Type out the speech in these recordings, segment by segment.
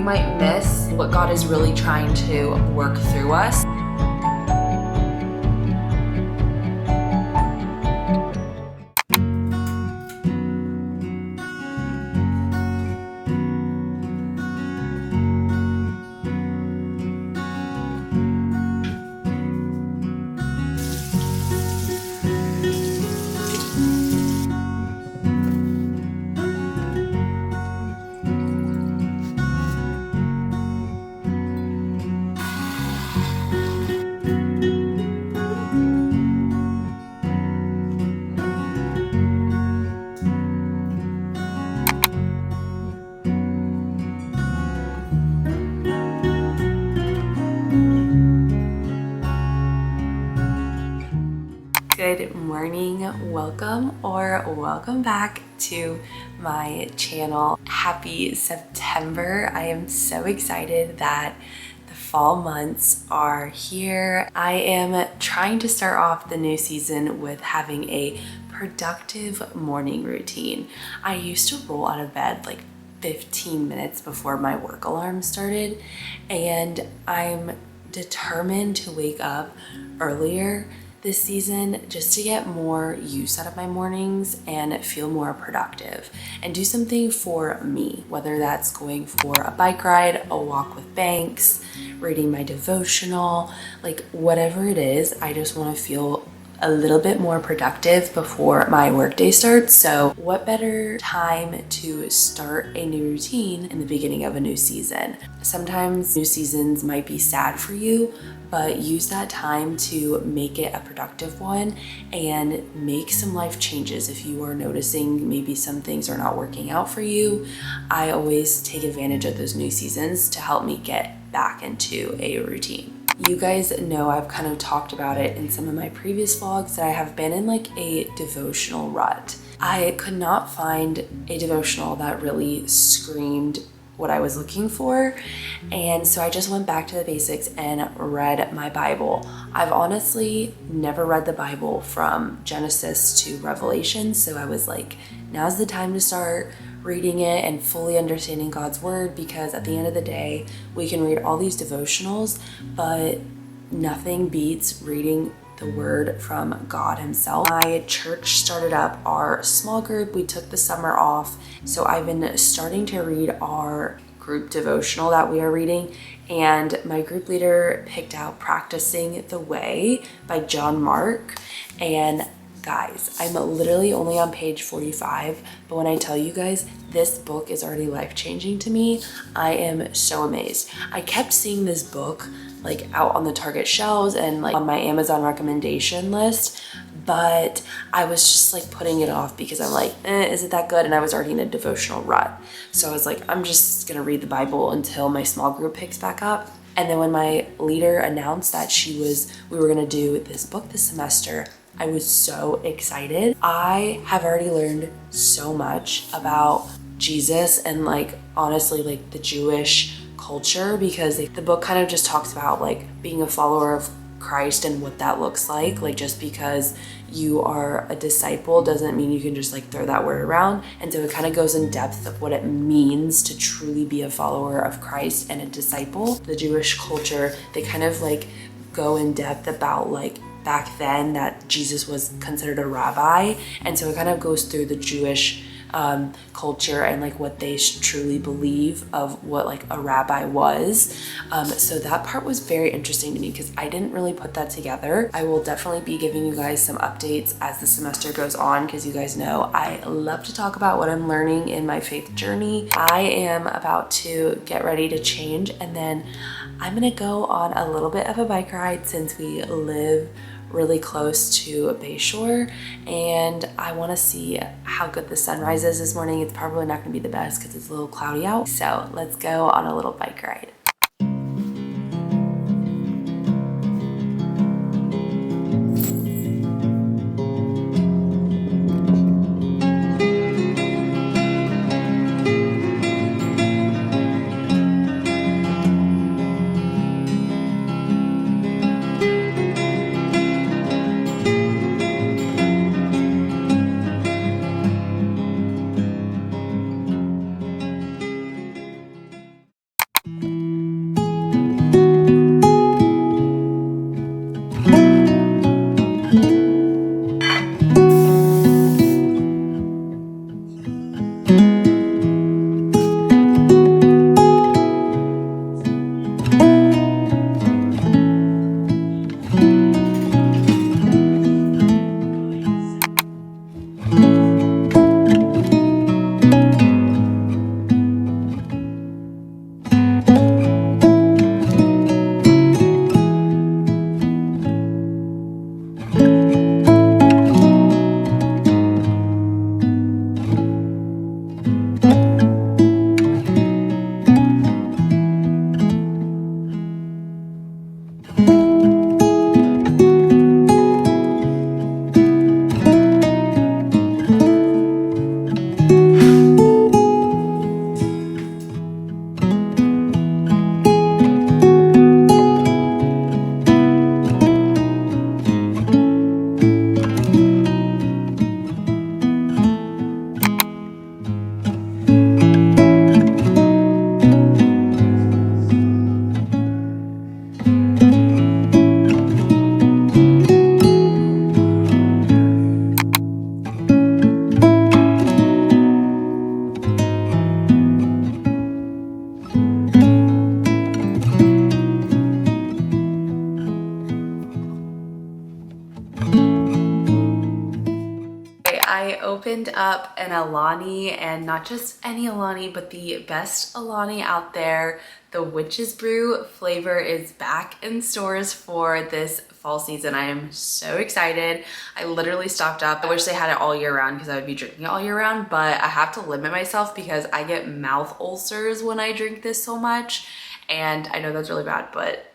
might miss what God is really trying to work through us. Good morning, welcome back to my channel. Happy September. I am so excited that the fall months are here. I am trying to start off the new season with having a productive morning routine. I used to roll out of bed like 15 minutes before my work alarm started, and I'm determined to wake up earlier this season just to get more use out of my mornings and feel more productive and do something for me, whether that's going for a bike ride, a walk with Banks, reading my devotional, like whatever it is. I just want to feel a little bit more productive before my workday starts. So what better time to start a new routine in the beginning of a new season? Sometimes new seasons might be sad for you, but use that time to make it a productive one and make some life changes. If you are noticing maybe some things are not working out for you, I always take advantage of those new seasons to help me get back into a routine. You guys know I've kind of talked about it in some of my previous vlogs that I have been in like a devotional rut. I could not find a devotional that really screamed what I was looking for, and so I just went back to the basics and read my Bible. I've honestly never read the Bible from Genesis to Revelation, so I was like, now's the time to start reading it and fully understanding God's word, because at the end of the day, we can read all these devotionals, but nothing beats reading the word from God himself. My church started up our small group. We took the summer off, so I've been starting to read our group devotional that we are reading, and my group leader picked out Practicing the Way by John Mark. And guys, I'm literally only on page 45, but when I tell you guys, this book is already life-changing to me. I am so amazed. I kept seeing this book like out on the Target shelves and like on my Amazon recommendation list, but I was just like putting it off because I'm like, is it that good? And I was already in a devotional rut. So I was like, I'm just gonna read the Bible until my small group picks back up. And then when my leader announced that we were gonna do this book this semester, I was so excited. I have already learned so much about Jesus and like honestly like the Jewish culture, because the book kind of just talks about like being a follower of Christ and what that looks like. Like just because you are a disciple doesn't mean you can just like throw that word around. And so it kind of goes in depth of what it means to truly be a follower of Christ and a disciple. The Jewish culture, they kind of like go in depth about like back then that Jesus was considered a rabbi, and so it kind of goes through the Jewish culture and like what they truly believe of what like a rabbi was. So that part was very interesting to me because I didn't really put that together. I will definitely be giving you guys some updates as the semester goes on, because you guys know I love to talk about what I'm learning in my faith journey. I am about to get ready to change, and then I'm gonna go on a little bit of a bike ride since we live really close to Bayshore, and I want to see how good the sunrise is this morning. It's probably not going to be the best because it's a little cloudy out, so let's go on a little bike ride. I opened up an Alani, and not just any Alani, but the best Alani out there. The Witch's Brew flavor is back in stores for this fall season. I am so excited. I literally stocked up. I wish they had it all year round because I would be drinking it all year round, but I have to limit myself because I get mouth ulcers when I drink this so much. And I know that's really bad, but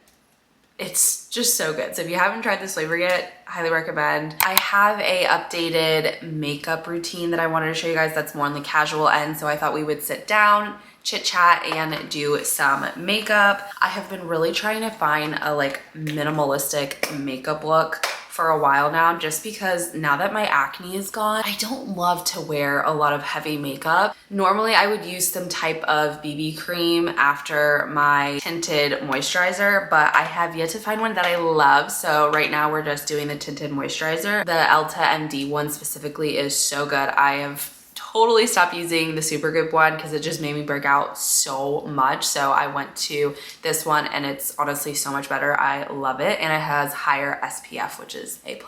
it's just so good. So if you haven't tried this flavor yet, highly recommend. I have a updated makeup routine that I wanted to show you guys that's more on the casual end. So I thought we would sit down, chit chat, and do some makeup. I have been really trying to find a like minimalistic makeup look for a while now, just because now that my acne is gone, I don't love to wear a lot of heavy makeup. Normally I would use some type of BB cream after my tinted moisturizer, but I have yet to find one that I love. So right now we're just doing the tinted moisturizer. The Elta MD one specifically is so good. I have totally stopped using the Supergoop one because it just made me break out so much. So I went to this one and it's honestly so much better. I love it, and it has higher SPF, which is A+.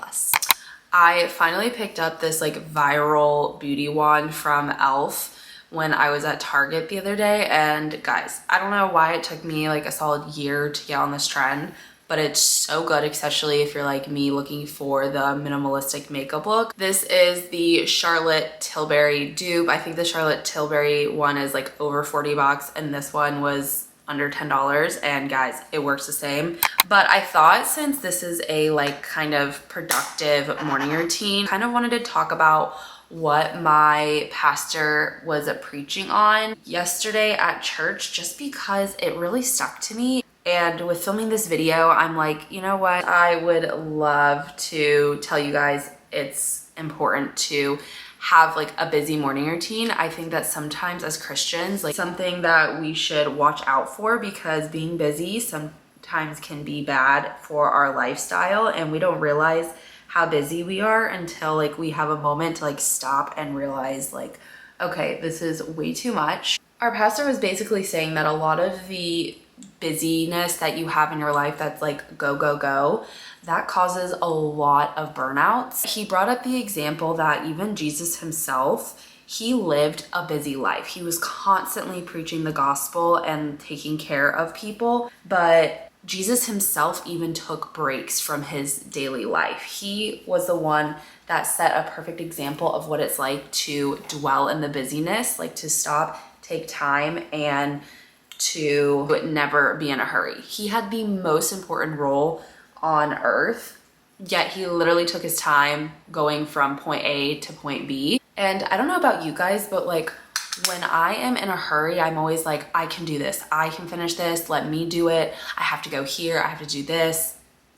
I finally picked up this like viral beauty wand from e.l.f. when I was at Target the other day, and guys, I don't know why it took me like a solid year to get on this trend, but it's so good, especially if you're like me looking for the minimalistic makeup look. This is the Charlotte Tilbury dupe. I think the Charlotte Tilbury one is like over 40 bucks, and this one was under $10, and guys, it works the same. But I thought since this is a like kind of productive morning routine, kind of wanted to talk about what my pastor was preaching on yesterday at church, just because it really stuck to me. And with filming this video, I'm like, you know what? I would love to tell you guys it's important to have like a busy morning routine. I think that sometimes as Christians, like something that we should watch out for, because being busy sometimes can be bad for our lifestyle, and we don't realize how busy we are until like we have a moment to like stop and realize like, okay, this is way too much. Our pastor was basically saying that a lot of the busyness that you have in your life that's like go, go, go, that causes a lot of burnouts. He brought up the example that even Jesus himself, he lived a busy life. He was constantly preaching the gospel and taking care of people, but Jesus himself even took breaks from his daily life. He was the one that set a perfect example of what it's like to dwell in the busyness, like to stop, take time, and to never be in a hurry. He had the most important role on earth, yet he literally took his time going from point A to point B. And I don't know about you guys, but like when I am in a hurry, I'm always like, I can do this. I can finish this. Let me do it. I have to go here. I have to do this.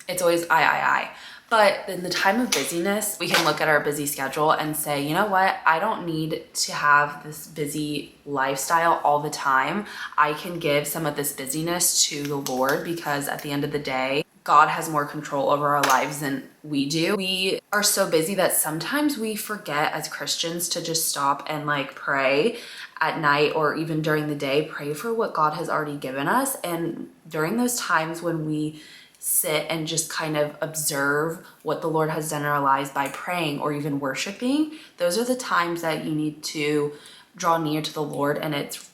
It's always I. But in the time of busyness, we can look at our busy schedule and say, you know what? I don't need to have this busy lifestyle all the time. I can give some of this busyness to the Lord, because at the end of the day, God has more control over our lives than we do. We are so busy that sometimes we forget as Christians to just stop and like pray at night, or even during the day, pray for what God has already given us. And during those times when we sit and just kind of observe what the Lord has done in our lives by praying or even worshiping, those are the times that you need to draw near to the Lord, and it's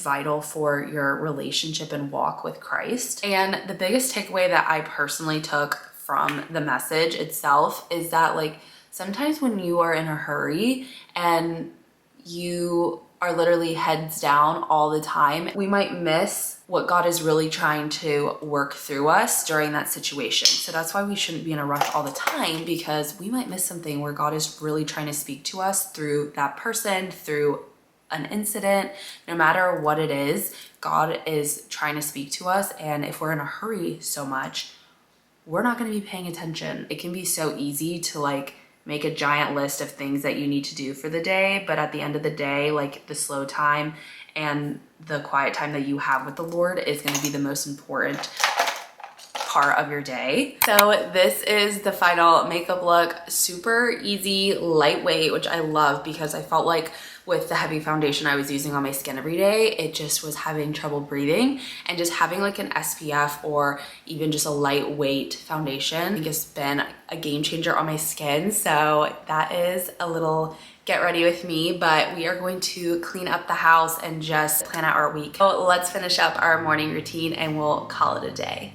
vital for your relationship and walk with Christ. And the biggest takeaway that I personally took from the message itself is that like sometimes when you are in a hurry and you are literally heads down all the time, we might miss what God is really trying to work through us during that situation. So that's why we shouldn't be in a rush all the time, because we might miss something where God is really trying to speak to us through that person, through an incident. No matter what it is, God is trying to speak to us. And if we're in a hurry so much, we're not going to be paying attention. It can be so easy to like make a giant list of things that you need to do for the day, but at the end of the day, like the slow time and the quiet time that you have with the Lord is going to be the most important part of your day. So this is the final makeup look. Super easy, lightweight, which I love because I felt like with the heavy foundation I was using on my skin every day, it just was having trouble breathing, and just having like an SPF or even just a lightweight foundation I think has been a game changer on my skin. So that is a little get ready with me, but we are going to clean up the house and just plan out our week. So let's finish up our morning routine and we'll call it a day.